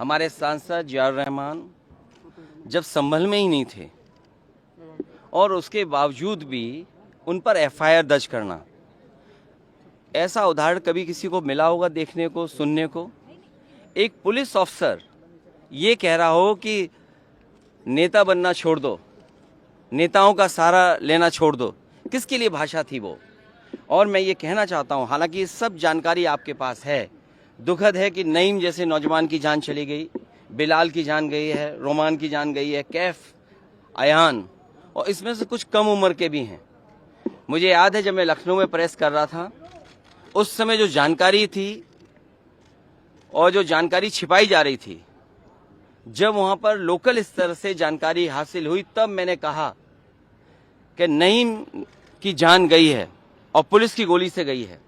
हमारे सांसद जियाउर रहमान जब संभल में ही नहीं थे और उसके बावजूद भी उन पर एफआईआर दर्ज करना, ऐसा उदाहरण कभी किसी को मिला होगा देखने को, सुनने को? एक पुलिस ऑफिसर ये कह रहा हो कि नेता बनना छोड़ दो, नेताओं का सहारा लेना छोड़ दो, किसके लिए भाषा थी वो? और मैं ये कहना चाहता हूँ, हालांकि ये सब जानकारी आपके पास है, दुखद है कि नईम जैसे नौजवान की जान चली गई, बिलाल की जान गई है, रोमान की जान गई है, कैफ, अयान, और इसमें से कुछ कम उम्र के भी हैं। मुझे याद है जब मैं लखनऊ में प्रेस कर रहा था, उस समय जो जानकारी थी और जो जानकारी छिपाई जा रही थी, जब वहां पर लोकल स्तर से जानकारी हासिल हुई, तब मैंने कहा कि नईम की जान गई है और पुलिस की गोली से गई है।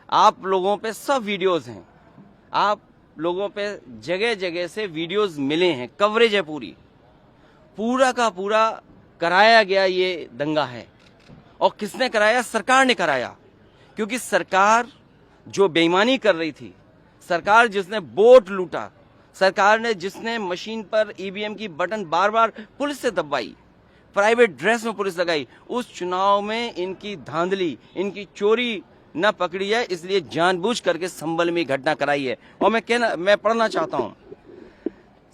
आप लोगों पे सब वीडियोस हैं, आप लोगों पे जगह जगह से वीडियोस मिले हैं, कवरेज है, पूरा का पूरा कराया गया ये दंगा है। और किसने कराया? सरकार ने कराया, क्योंकि सरकार जो बेईमानी कर रही थी, सरकार जिसने वोट लूटा, सरकार ने जिसने मशीन पर ईवीएम की बटन बार बार पुलिस से दबाई, प्राइवेट ड्रेस में पुलिस लगाई, उस चुनाव में इनकी धांधली, इनकी चोरी न पकड़ी है, इसलिए जानबूझ करके संभल में घटना कराई है। और मैं पढ़ना चाहता हूं,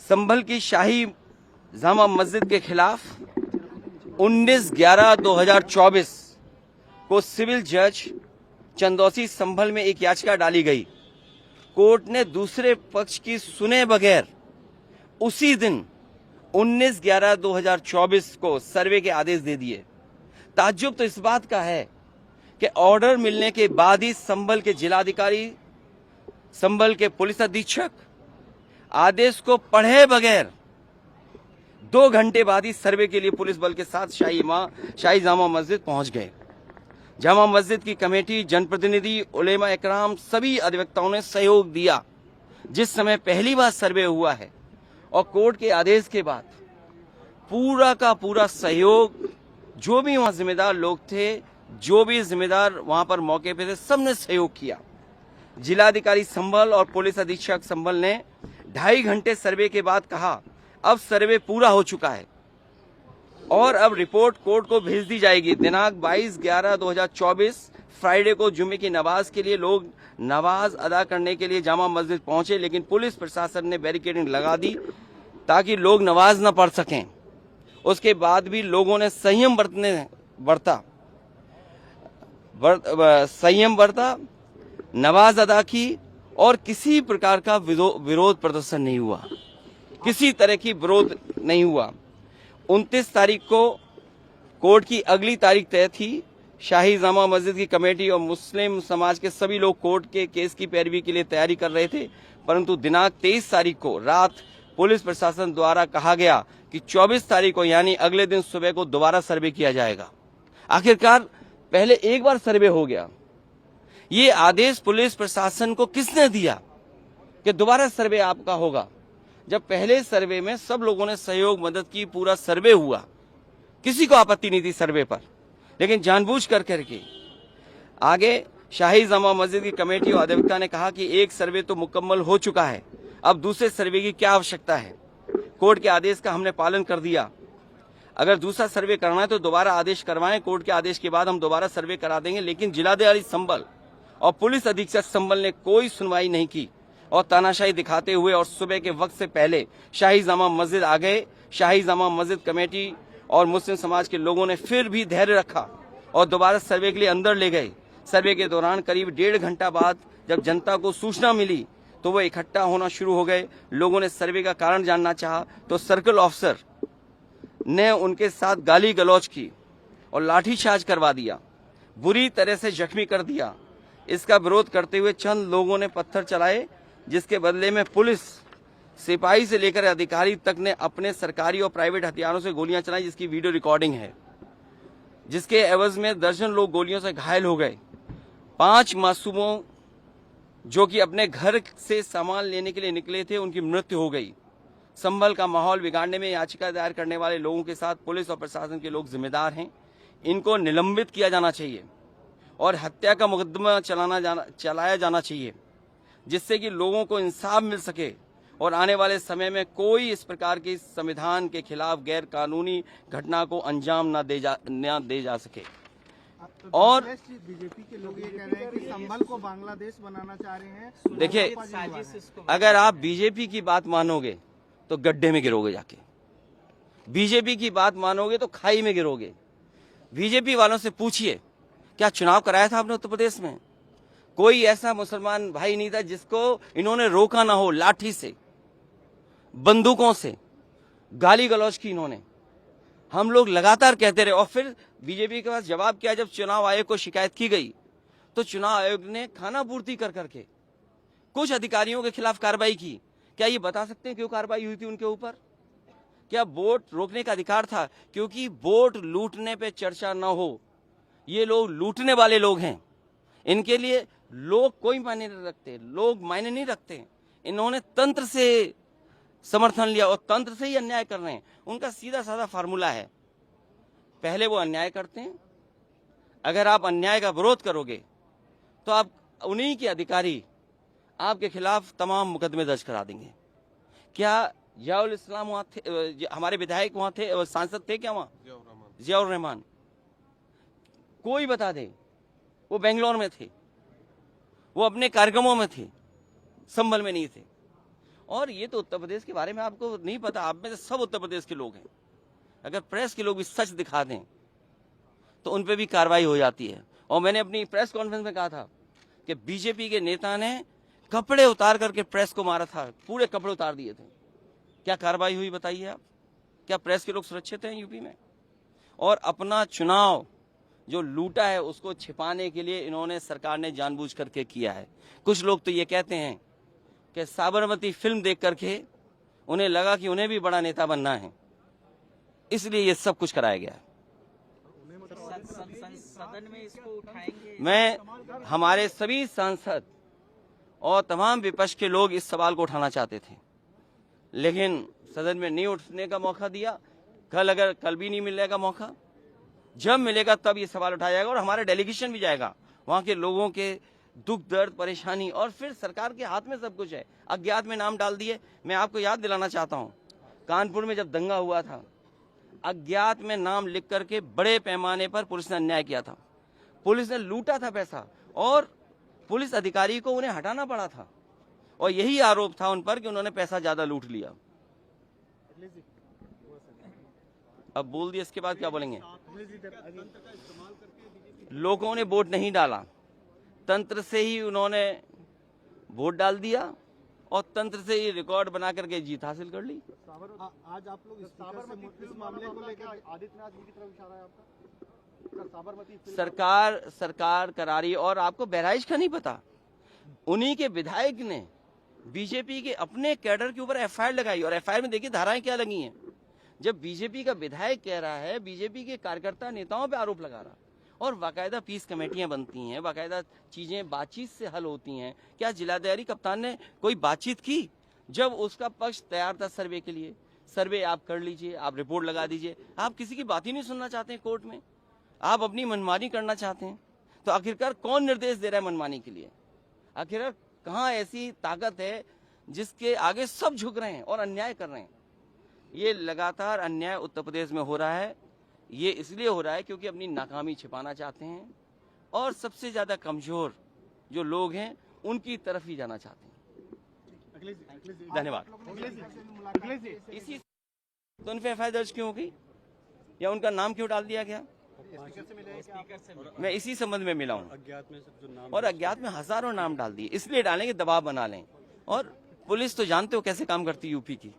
संभल की शाही जामा मस्जिद के खिलाफ 19/11/2024 को सिविल जज चंदौसी संभल में एक याचिका डाली गई। कोर्ट ने दूसरे पक्ष की सुने बगैर उसी दिन 19/11/2024 को सर्वे के आदेश दे दिए। ताज्जुब तो इस बात का है कि ऑर्डर मिलने के बाद ही संभल के जिलाधिकारी, संभल के पुलिस अधीक्षक आदेश को पढ़े बगैर 2 घंटे बाद ही सर्वे के लिए पुलिस बल के साथ शाही जामा मस्जिद पहुंच गए। जामा मस्जिद की कमेटी, जनप्रतिनिधि, उलेमा इकराम, सभी अधिवक्ताओं ने सहयोग दिया। जिस समय पहली बार सर्वे हुआ है और कोर्ट के आदेश के बाद पूरा का पूरा सहयोग, जो भी वहां जिम्मेदार लोग थे, जो भी जिम्मेदार वहां पर मौके पे थे, सबने सहयोग किया। जिलाधिकारी संभल और पुलिस अधीक्षक संभल ने 2.5 घंटे सर्वे के बाद कहा, अब सर्वे पूरा हो चुका है और अब रिपोर्ट कोर्ट को भेज दी जाएगी। दिनांक 22/11/2024 फ्राइडे को जुम्मे की नमाज के लिए लोग नमाज अदा करने के लिए जामा मस्जिद पहुंचे, लेकिन पुलिस प्रशासन ने बैरिकेडिंग लगा दी ताकि लोग नमाज न पढ़ सकें। उसके बाद भी लोगों ने संयम बरता, नमाज अदा की और किसी प्रकार का विरोध प्रदर्शन नहीं हुआ, किसी तरह की विरोध नहीं हुआ। 29 तारीख को कोर्ट की अगली तारीख तय थी। शाही जामा मस्जिद की कमेटी और मुस्लिम समाज के सभी लोग कोर्ट के केस की पैरवी के लिए तैयारी कर रहे थे, परंतु दिनांक 23 तारीख को रात पुलिस प्रशासन द्वारा कहा गया कि 24 तारीख को यानी अगले दिन सुबह को दोबारा सर्वे किया जाएगा। आखिरकार पहले एक बार सर्वे हो गया। ये आदेश पुलिस प्रशासन को किसने दिया कि दोबारा सर्वे आपका होगा, जब पहले सर्वे में सब लोगों ने सहयोग मदद की, पूरा सर्वे हुआ, किसी को आपत्ति नहीं थी सर्वे पर, लेकिन जानबूझ करके आगे शाही जामा मस्जिद की कमेटी और अधिवक्ता ने कहा कि एक सर्वे तो मुकम्मल हो चुका है, अब दूसरे सर्वे की क्या आवश्यकता है। कोर्ट के आदेश का हमने पालन कर दिया, अगर दूसरा सर्वे करना है तो दोबारा आदेश करवाएं, कोर्ट के आदेश के बाद हम दोबारा सर्वे करा देंगे। लेकिन जिलाधिकारी संभल और पुलिस अधीक्षक संभल ने कोई सुनवाई नहीं की और तानाशाही दिखाते हुए और सुबह के वक्त से पहले शाही जामा मस्जिद आ गए। शाही जामा मस्जिद कमेटी और मुस्लिम समाज के लोगों ने फिर भी धैर्य रखा और दोबारा सर्वे के लिए अंदर ले गए। सर्वे के दौरान करीब 1.5 घंटा बाद जब जनता को सूचना मिली तो वो इकट्ठा होना शुरू हो गए। लोगों ने सर्वे का कारण जानना चाहा तो सर्कल ऑफिसर ने उनके साथ गाली गलौज की और लाठीचार्ज करवा दिया, बुरी तरह से जख्मी कर दिया। इसका विरोध करते हुए चंद लोगों ने पत्थर चलाए, जिसके बदले में पुलिस सिपाही से लेकर अधिकारी तक ने अपने सरकारी और प्राइवेट हथियारों से गोलियां चलाई, जिसकी वीडियो रिकॉर्डिंग है, जिसके एवज में दर्जन लोग गोलियों से घायल हो गए। 5 मासूमों जो कि अपने घर से सामान लेने के लिए निकले थे, उनकी मृत्यु हो गई। संभल का माहौल बिगाड़ने में याचिका दायर करने वाले लोगों के साथ पुलिस और प्रशासन के लोग जिम्मेदार हैं। इनको निलंबित किया जाना चाहिए और हत्या का मुकदमा चलाया जाना चाहिए, जिससे कि लोगों को इंसाफ मिल सके और आने वाले समय में कोई इस प्रकार की संविधान के खिलाफ गैर कानूनी घटना को अंजाम न दे जा सके। और बीजेपी के लोग ये कह रहे हैं कि संभल को बांग्लादेश बनाना चाह रहे हैं। देखिए, अगर आप बीजेपी की बात मानोगे तो गड्ढे में गिरोगे, जाके बीजेपी की बात मानोगे तो खाई में गिरोगे। बीजेपी वालों से पूछिए, क्या चुनाव कराया था आपने उत्तर प्रदेश में? कोई ऐसा मुसलमान भाई नहीं था जिसको इन्होंने रोका ना हो। लाठी से, बंदूकों से गाली गलौज की इन्होंने। हम लोग लगातार कहते रहे और फिर बीजेपी के पास जवाब क्या? जब चुनाव आयोग को शिकायत की गई तो चुनाव आयोग ने खाना पूर्ति कर करके कुछ अधिकारियों के खिलाफ कार्रवाई की। क्या ये बता सकते हैं क्यों कार्रवाई हुई थी उनके ऊपर? क्या वोट रोकने का अधिकार था? क्योंकि वोट लूटने पे चर्चा न हो। ये लोग लूटने वाले लोग हैं, इनके लिए लोग कोई मायने नहीं रखते, लोग मायने नहीं रखते। इन्होंने तंत्र से समर्थन लिया और तंत्र से ही अन्याय कर रहे हैं। उनका सीधा साधा फार्मूला है, पहले वो अन्याय करते हैं, अगर आप अन्याय का विरोध करोगे तो आप उन्हीं के अधिकारी आपके खिलाफ तमाम मुकदमे दर्ज करा देंगे। क्या जियाउल इस्लाम वहां थे? हमारे विधायक वहां थे, सांसद थे क्या वहां? जियाउर रहमान, कोई बता दे। वो बेंगलोर में थे, वो अपने कार्यक्रमों में थे, संभल में नहीं थे। और ये तो उत्तर प्रदेश के बारे में आपको नहीं पता। आप में से सब उत्तर प्रदेश के लोग हैं। अगर प्रेस के लोग भी सच दिखा दें तो उन पे भी कार्रवाई हो जाती है। और मैंने अपनी प्रेस कॉन्फ्रेंस में कहा था कि बीजेपी के नेता ने कपड़े उतार करके प्रेस को मारा था, पूरे कपड़े उतार दिए थे। क्या कार्रवाई हुई बताइए आप? क्या प्रेस के लोग सुरक्षित हैं यूपी में? और अपना चुनाव जो लूटा है उसको छिपाने के लिए इन्होंने, सरकार ने जानबूझ करके किया है। कुछ लोग तो ये कहते हैं कि साबरमती फिल्म देख करके उन्हें लगा कि उन्हें भी बड़ा नेता बनना है, इसलिए ये सब कुछ कराया गया है। सदन में इसको उठाएंगे। मैं, हमारे सभी सांसद और तमाम विपक्ष के लोग इस सवाल को उठाना चाहते थे, लेकिन सदन में नहीं उठने का मौका दिया। कल भी नहीं मिलेगा मौका, जब मिलेगा तब ये सवाल उठाया जाएगा और हमारा डेलीगेशन भी जाएगा। वहां के लोगों के दुख दर्द परेशानी, और फिर सरकार के हाथ में सब कुछ है। अज्ञात में नाम डाल दिए। मैं आपको याद दिलाना चाहता हूं, कानपुर में जब दंगा हुआ था, अज्ञात में नाम लिख करके बड़े पैमाने पर पुलिस ने अन्याय किया था। पुलिस ने लूटा था पैसा और पुलिस अधिकारी को उन्हें हटाना पड़ा था, और यही आरोप था उन पर कि उन्होंने पैसा ज्यादा लूट लिया। अब बोल दिया, इसके बाद क्या बोलेंगे? लोगों ने वोट नहीं डाला, तंत्र से ही उन्होंने वोट डाल दिया और तंत्र से ही रिकॉर्ड बना करके जीत हासिल कर ली। आज आप लोग इस मामले को लेकर आदित्यनाथ जी की तरफ इशारा है आपका? साबरमती सरकार करा रही है। और आपको बहराइच का नहीं पता, उन्हीं के विधायक ने बीजेपी के अपने कैडर के ऊपर एफआईआर लगाई, और एफआईआर में देखिए धाराएं क्या लगी हैं। जब बीजेपी का विधायक कह रहा है, बीजेपी के कार्यकर्ता नेताओं पे आरोप लगा रहा, और बाकायदा पीस कमेटियां बनती हैं, बाकायदा चीजें बातचीत से हल होती हैं। क्या जिलाधिकारी कप्तान ने कोई बातचीत की? जब उसका पक्ष तैयार था सर्वे के लिए, सर्वे आप कर लीजिए, आप रिपोर्ट लगा दीजिए। आप किसी की बात ही नहीं सुनना चाहते हैं कोर्ट में, आप अपनी मनमानी करना चाहते हैं। तो आखिरकार कौन निर्देश दे रहा है मनमानी के लिए? आखिरकार कहाँ ऐसी ताकत है जिसके आगे सब झुक रहे हैं और अन्याय कर रहे हैं? ये लगातार अन्याय उत्तर प्रदेश में हो रहा है। ये इसलिए हो रहा है क्योंकि अपनी नाकामी छिपाना चाहते हैं और सबसे ज्यादा कमजोर जो लोग हैं उनकी तरफ ही जाना चाहते हैं। धन्यवाद। इसी तो उन पे एफआईआर दर्ज क्यों हो गई या उनका नाम क्यों डाल दिया गया? मैं इसी संबंध में मिला हूँ, और अज्ञात में हजारों नाम डाल दिए। इसलिए डालें कि दबाव बना लें। और पुलिस तो जानते हो कैसे काम करती है यूपी की।